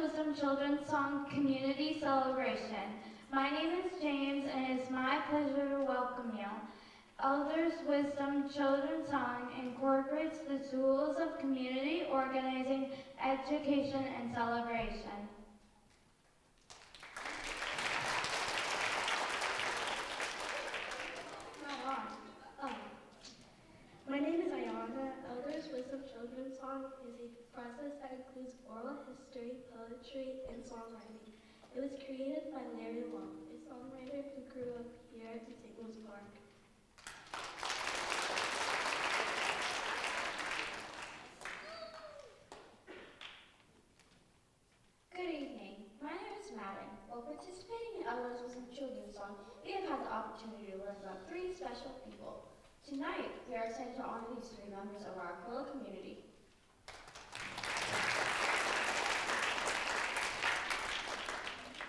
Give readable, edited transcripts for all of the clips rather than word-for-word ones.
Wisdom Children's Song Community Celebration. My name is James, and it is my pleasure to welcome you. Elders Wisdom Children's Song incorporates the tools of community organizing, education, and celebration. My name is Ayana. Elders Wisdom Children's Song is a process that includes oral history, poetry, and songwriting. It was created by Larry Long, a songwriter who grew up here at St. Louis Park. Good evening. My name is Madden. While participating in Elders Wisdom Children's Song, we have had the opportunity to learn about 3 special people. Tonight, we are excited to honor these 3 members of our Aquila community.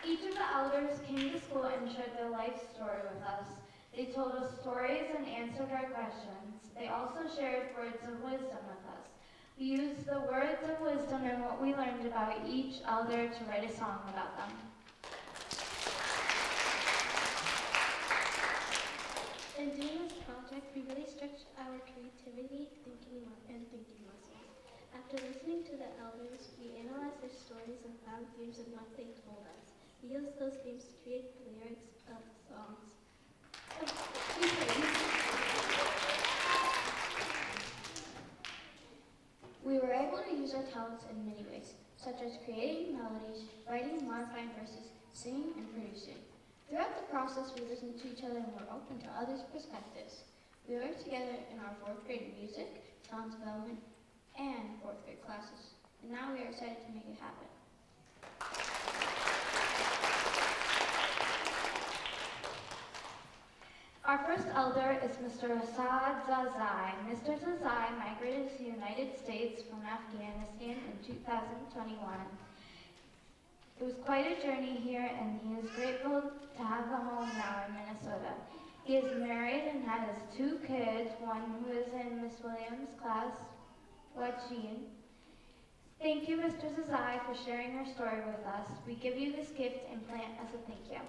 Each of the elders came to school and shared their life story with us. They told us stories and answered our questions. They also shared words of wisdom with us. We used the words of wisdom and what we learned about each elder to write a song about them. In doing this project, we really stretched our creativity thinking muscles. After listening to the elders, we analyzed their stories and found themes in what they told us. We used those themes to create the lyrics of songs. We were able to use our talents in many ways, such as creating melodies, writing and modifying verses, singing, and producing. Throughout the process, we listened to each other and were open to others' perspectives. We worked together in our 4th grade music, talent development, and 4th grade classes. And now we are excited to make it happen. Our first elder is Mr. Asad Zazai. Mr. Zazai migrated to the United States from Afghanistan in 2021. It was quite a journey here, and he is grateful to have a home now in Minnesota. He is married and has 2 kids, one who is in Miss Williams' class, Jean. Thank you, Mr. Zazai, for sharing your story with us. We give you this gift and plant as a thank you.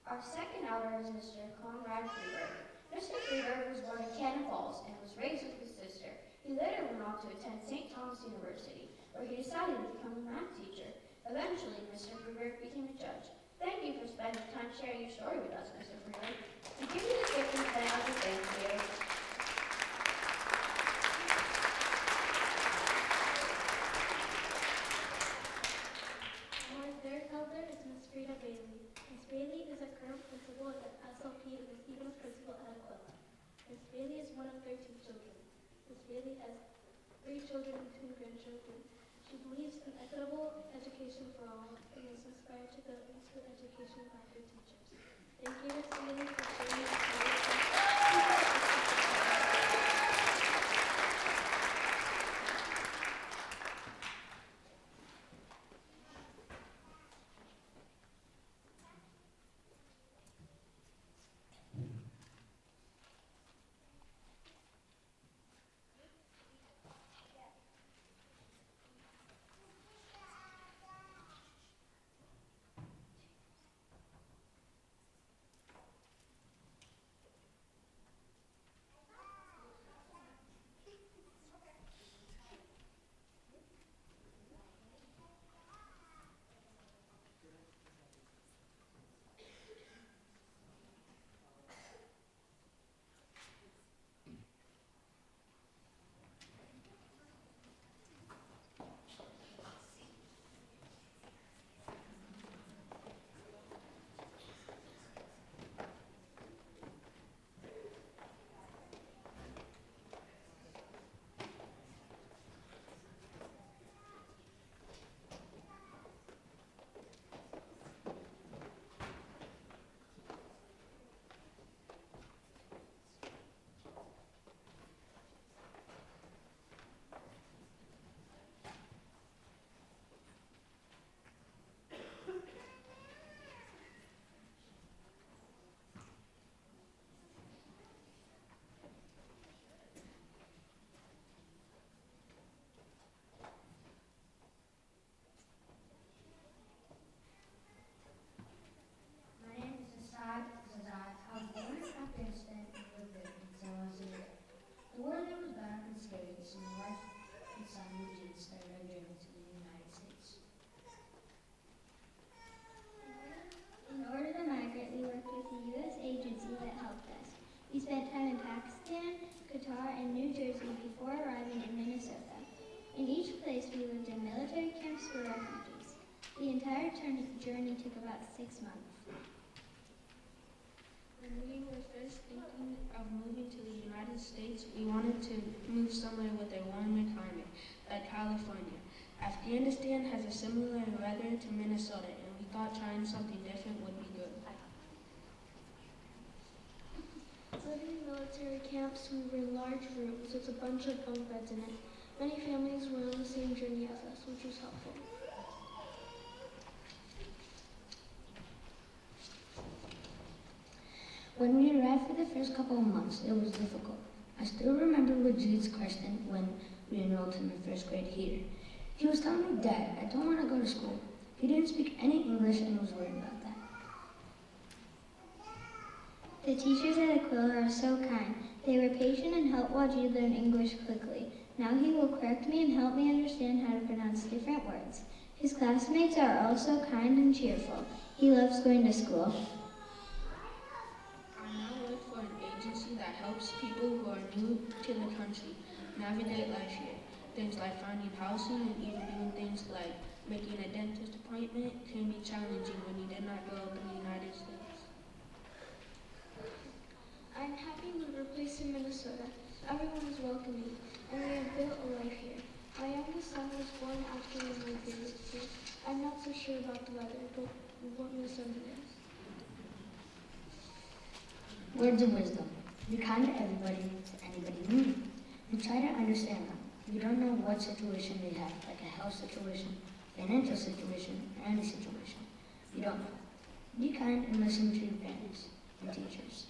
Our second elder is Mr. Conrad Freeberg. Mr. Freeberg was born in Cannon Falls and was raised with his sister. He later went on to attend St. Thomas University, where he decided to become a math teacher. Eventually, Mr. Freeberg became a judge. Thank you for spending time sharing your story with us, Mr. Freeberg. We give you this gift and plant as a thank you. Our 3rd elder is Miss Freida Bailey. Miss Bailey is a current principal at SLP and is even a principal at Aquila. Miss Bailey is one of 13 children. Miss Bailey has 3 children and 2 grandchildren. She believes in equitable education for all and is inspired to go into education by her teachers. Thank you, Miss Bailey, for sharing your story. States, we wanted to move somewhere with a warmer climate, like California. Afghanistan has a similar weather to Minnesota, and we thought trying something different would be good. Living in military camps, we were in large rooms with a bunch of bunk beds in it. Many families were on the same journey as us, which was helpful. When we arrived for the first couple of months, it was difficult. I still remember Wajid's question when we enrolled him in first grade here. He was telling me, "Dad, I don't want to go to school." He didn't speak any English and was worried about that. The teachers at Aquila are so kind. They were patient and helped Wajid learn English quickly. Now he will correct me and help me understand how to pronounce different words. His classmates are also kind and cheerful. He loves going to school. I now work for an agency that helps people who are new to the country navigate life here. Things like finding housing and even doing things like making a dentist appointment can be challenging when you did not grow up in the United States. I'm happy we were placed in Minnesota. Everyone is welcoming, and we have built a life here. My youngest son was born after we moved here. I'm not so sure about the weather, but what Minnesota is. Words of wisdom. Be kind to everybody, to anybody you meet, and try to understand them. You don't know what situation they have, like a health situation, financial situation, or any situation. You don't know. Be kind and listen to your parents and teachers.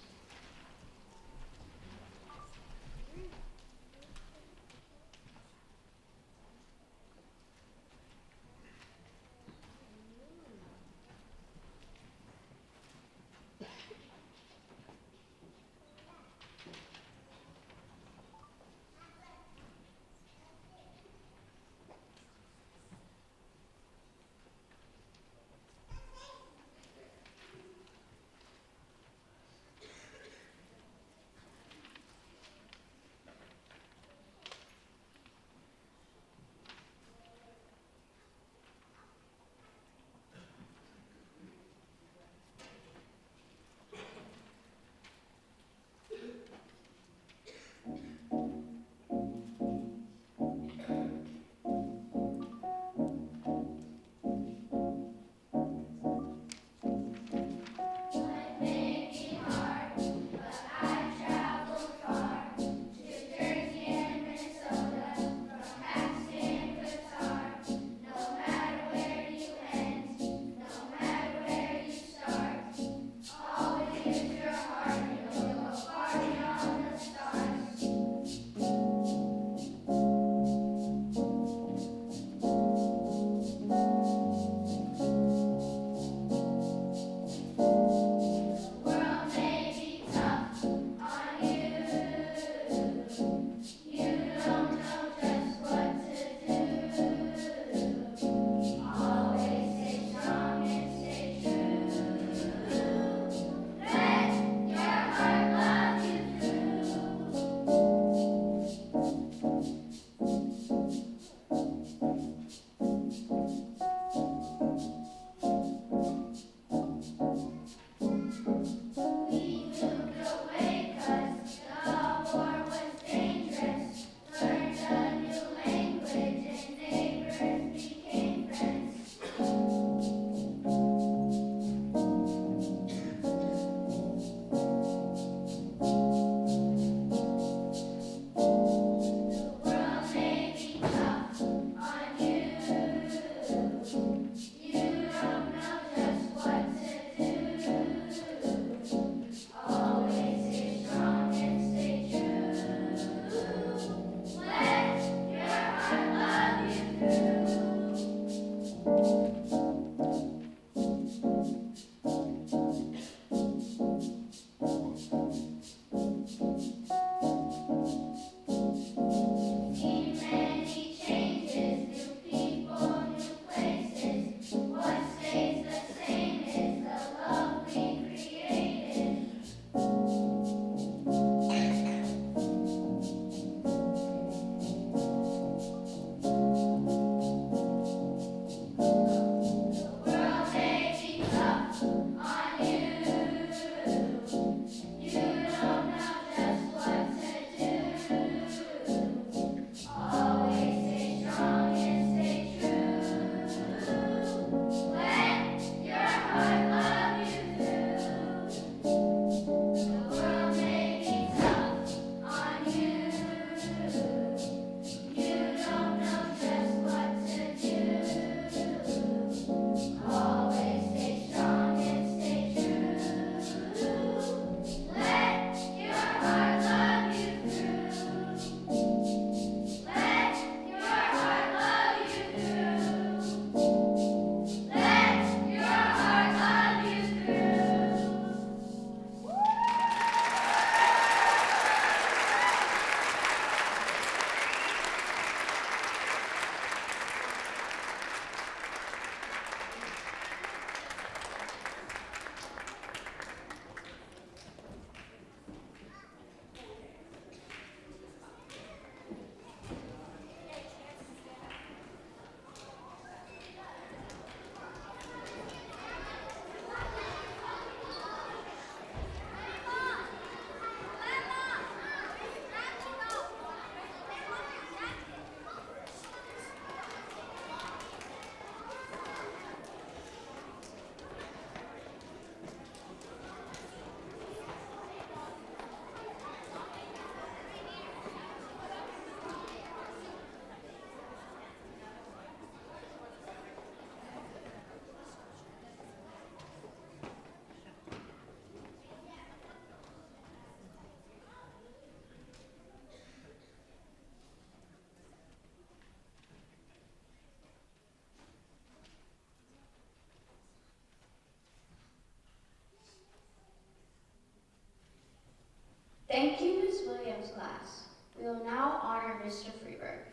Thank you, Ms. Williams' class. We will now honor Mr. Freeberg.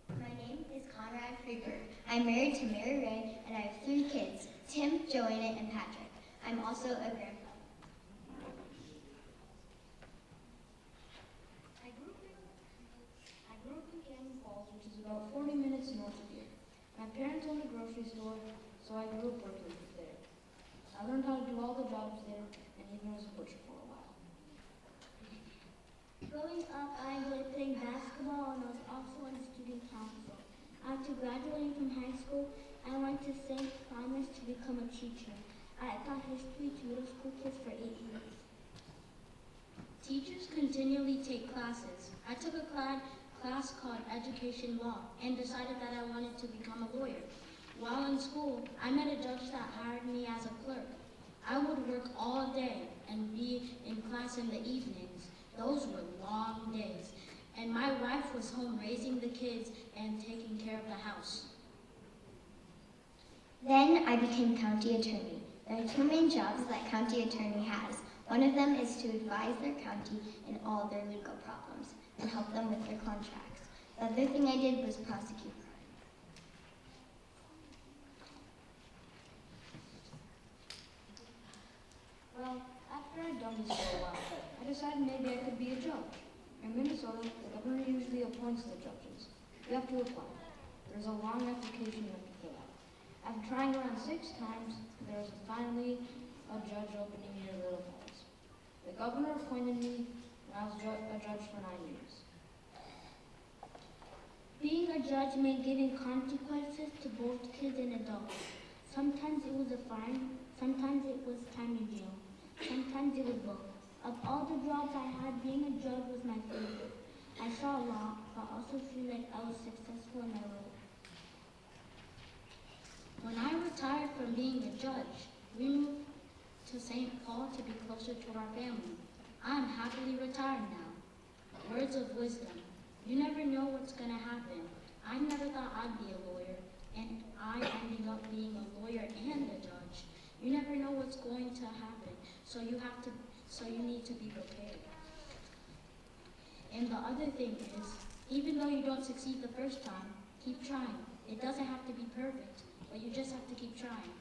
My name is Conrad Freeberg. I'm married to Mary Ray, and I have 3 kids, Tim, Joanna, and Patrick. I'm also a grandpa. I grew up in Canyon Falls, which is about 40 minutes north of here. My parents owned a grocery store, so I grew up working there. I learned how to do all the jobs there, and even was a butcher for a while. Growing up, I enjoyed playing basketball, and I was also on student council. After graduating from high school, I went to St. Thomas to become a teacher. I taught history to middle school kids for 8 years. Teachers continually take classes. I took a class called Education Law and decided that I wanted to become a lawyer. While in school, I met a judge that hired me as a clerk. I would work all day and be in class in the evenings. Those were long days. And my wife was home raising the kids and taking care of the house. Then I became county attorney. There are 2 main jobs that county attorney has. One of them is to advise their county in all their legal problems and help them with their contracts. The other thing I did was prosecute crime. Well, after I'd done this for a while, I decided maybe I could be a judge. In Minnesota, the governor usually appoints the judges. You have to apply. There's a long application you have to fill out. After trying around 6 times, there was finally a judge opening near Little Falls. The governor appointed me, and I was a judge for 9 years. Being a judge meant giving consequences to both kids and adults. Sometimes it was a fine, sometimes it was time in jail, sometimes it was both. Of all the jobs I had, being a judge was my favorite. I saw a lot, but also feel like I was successful in my role. When I retired from being a judge, we moved to St. Paul to be closer to our family. I am happily retired now. Words of wisdom. You never know what's going to happen. I never thought I'd be a lawyer, and I ended up being a lawyer and a judge. You never know what's going to happen, so you need to be prepared. And the other thing is, even though you don't succeed the first time, keep trying. It doesn't have to be perfect, but you just have to keep trying.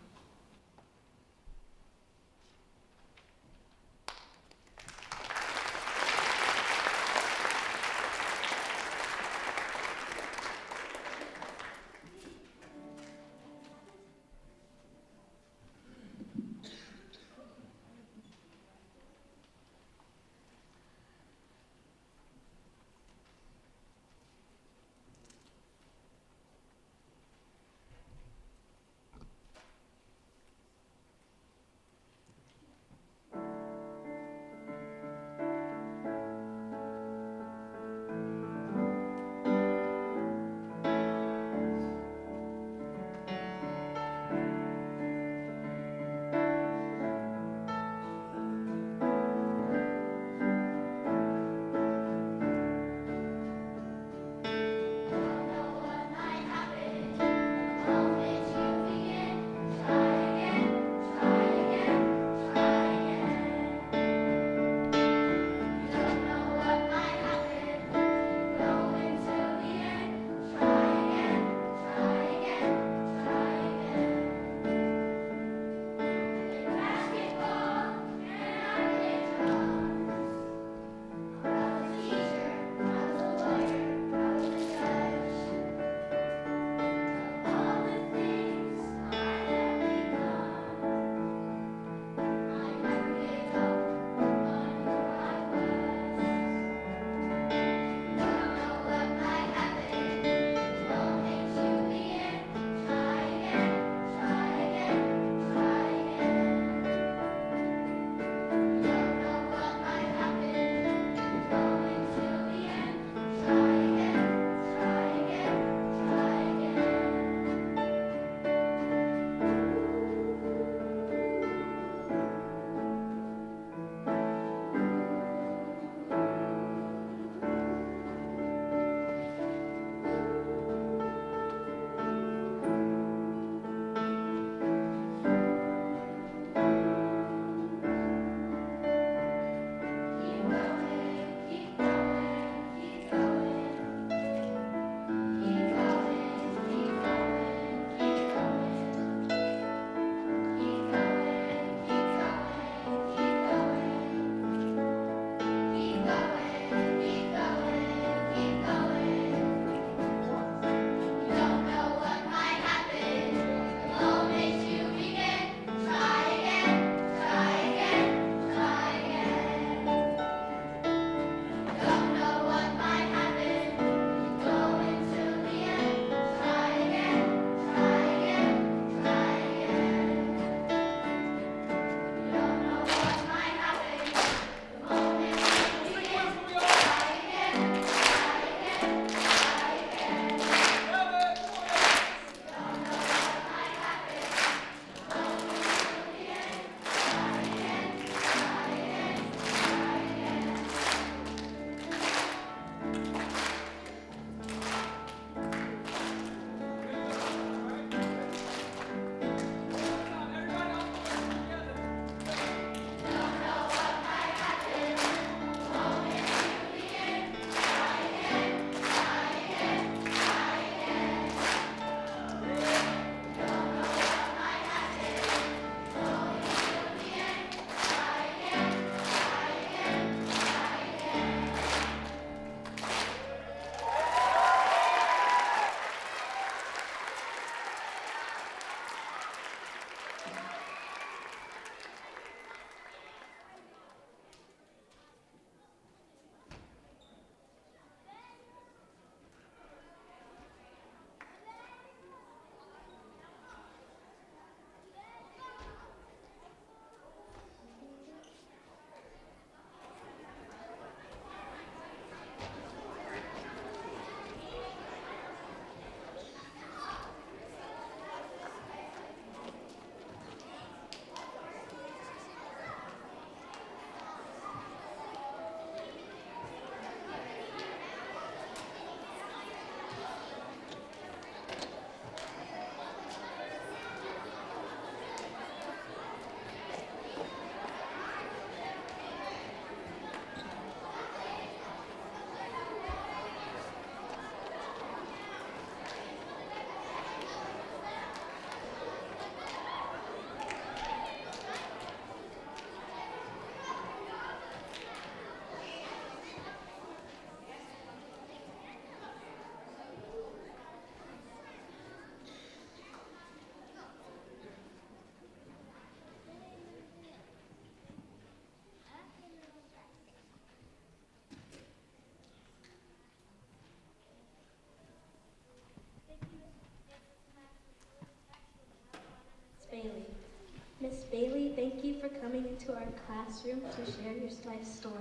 Miss Bailey, thank you for coming into our classroom to share your life story.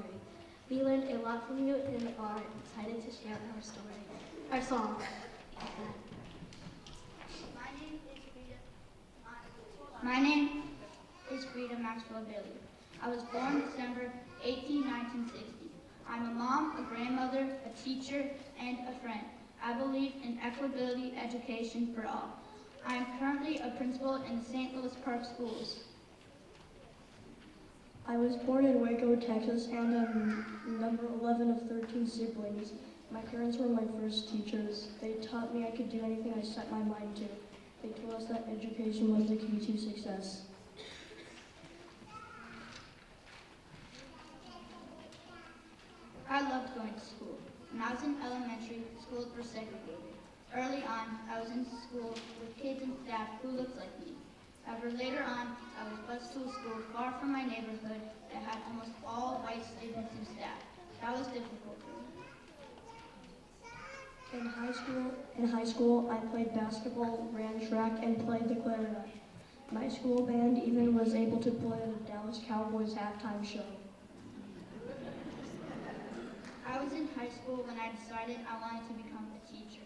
We learned a lot from you and are excited to share our story, our song. My name is Freida Bailey. I was born December 18, 1960. I'm a mom, a grandmother, a teacher, and a friend. I believe in equitability education for all. I am currently a principal in the St. Louis Park Schools. I was born in Waco, Texas, and I'm number 11 of 13 siblings. My parents were my first teachers. They taught me I could do anything I set my mind to. They told us that education was the key to success. I loved going to school. When I was in elementary, schools were segregated. Early on, I was in school with kids and staff who looked like me. However, later on, I was bused to a school far from my neighborhood that had almost all white students and staff. That was difficult for me. In high school, I played basketball, ran track, and played the clarinet. My school band even was able to play at the Dallas Cowboys halftime show. I was in high school when I decided I wanted to become a teacher.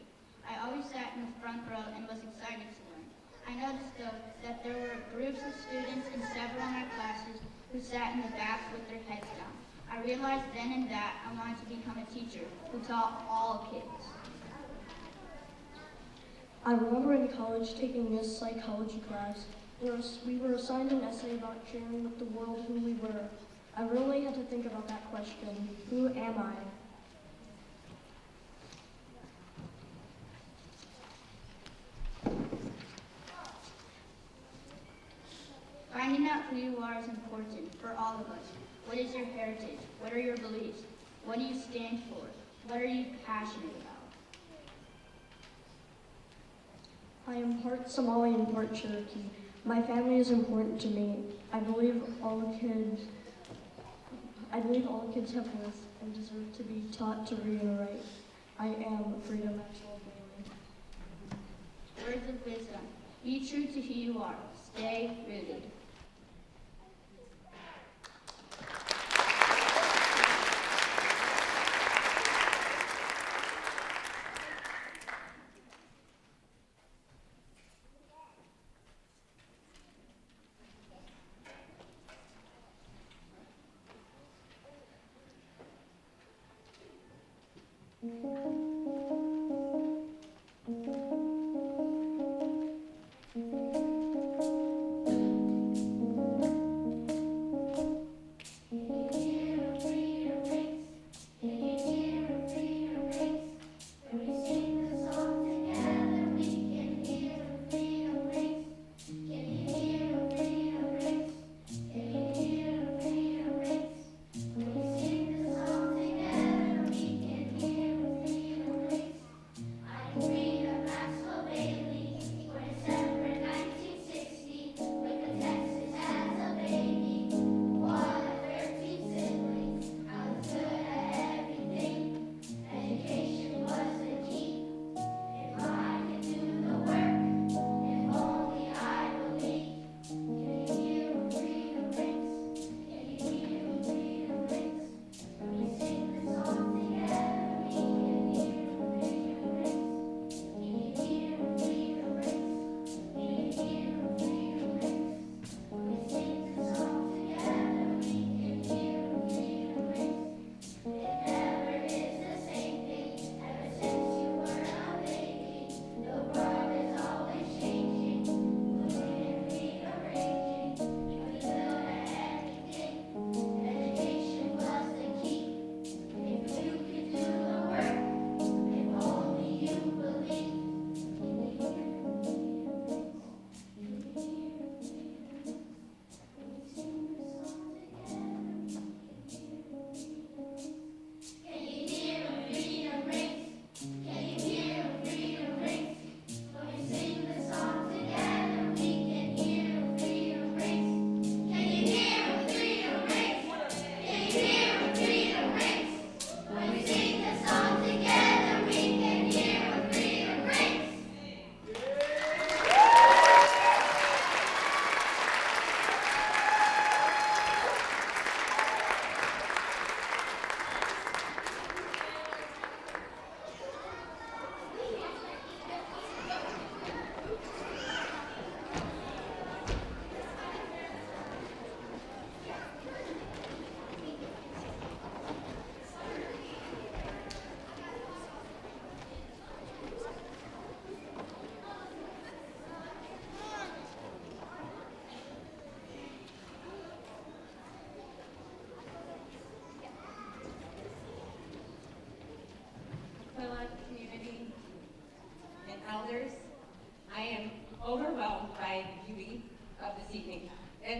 I always sat in the front row and was excited to learn. I noticed, though, that there were groups of students in several of my classes who sat in the back with their heads down. I realized then and that I wanted to become a teacher who taught all kids. I remember in college taking this psychology class. We were assigned an essay about sharing with the world who we were. I really had to think about that question. Who am I? Finding out who you are is important for all of us. What is your heritage? What are your beliefs? What do you stand for? What are you passionate about? I am part Somali and part Cherokee. My family is important to me. I believe all kids have worth and deserve to be taught to read and write. I am Freida Bailey. Words of wisdom. Be true to who you are. Stay rooted.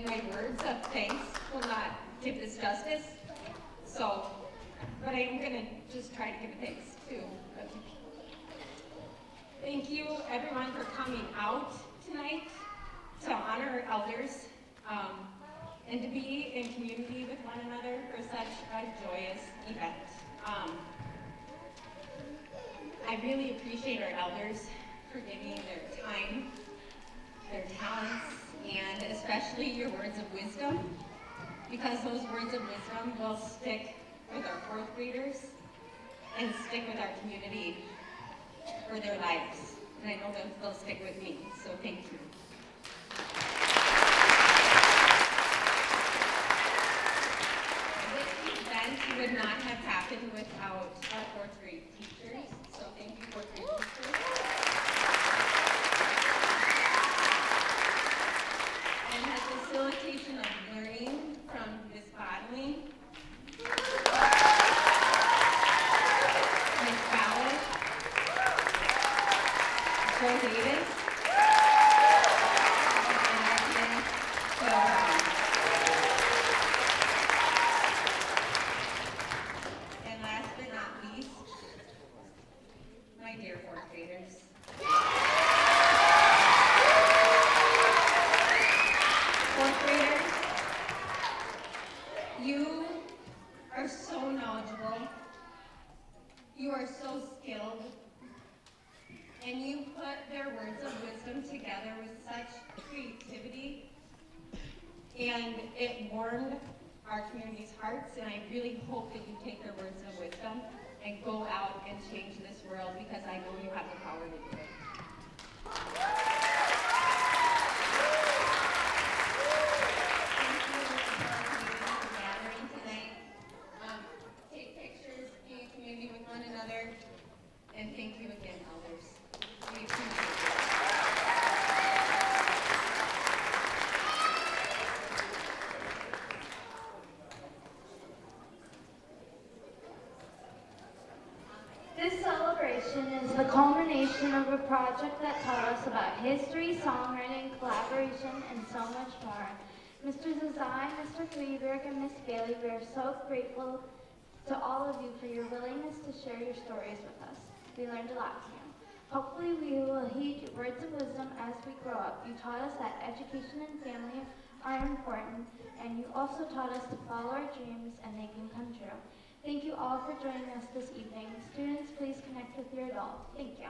my words of thanks will not give this justice. So, but I am gonna just try to give thanks to a few people. Thank you everyone for coming out tonight to honor our elders and to be in community with one another for such a joyous event. I really appreciate our elders for giving their time, their talents, and especially your words of wisdom, because those words of wisdom will stick with our fourth graders and stick with our community for their lives. And I know that they'll stick with me, so thank you. This event would not have happened without our fourth grade teachers, so thank you, fourth grade teachers. And the facilitation of learning from Ms. Bodley, Ms. Ballard, Joe Davis, and our kid, Joe Brown. And last but not least, my dear fourth graders. Fourth graders, you are so knowledgeable, you are so skilled, and you put their words of wisdom together with such creativity, and it warmed our community's hearts, and I really hope that you take their words of wisdom and go out and change this world, because I know you have the power to do it. Thank you for gathering tonight. Take pictures, be in community with one another, and thank you again, elders. We appreciate it. This celebration is the culmination of a project that taught us about history, songwriting, collaboration, and so much more. Mr. Zazai, Mr. Freeberg, and Ms. Bailey, we are so grateful to all of you for your willingness to share your stories with us. We learned a lot from you. Hopefully we will heed your words of wisdom as we grow up. You taught us that education and family are important, and you also taught us to follow our dreams and make them come true. Thank you all for joining us this evening. Students, please connect with your adult. Thank you.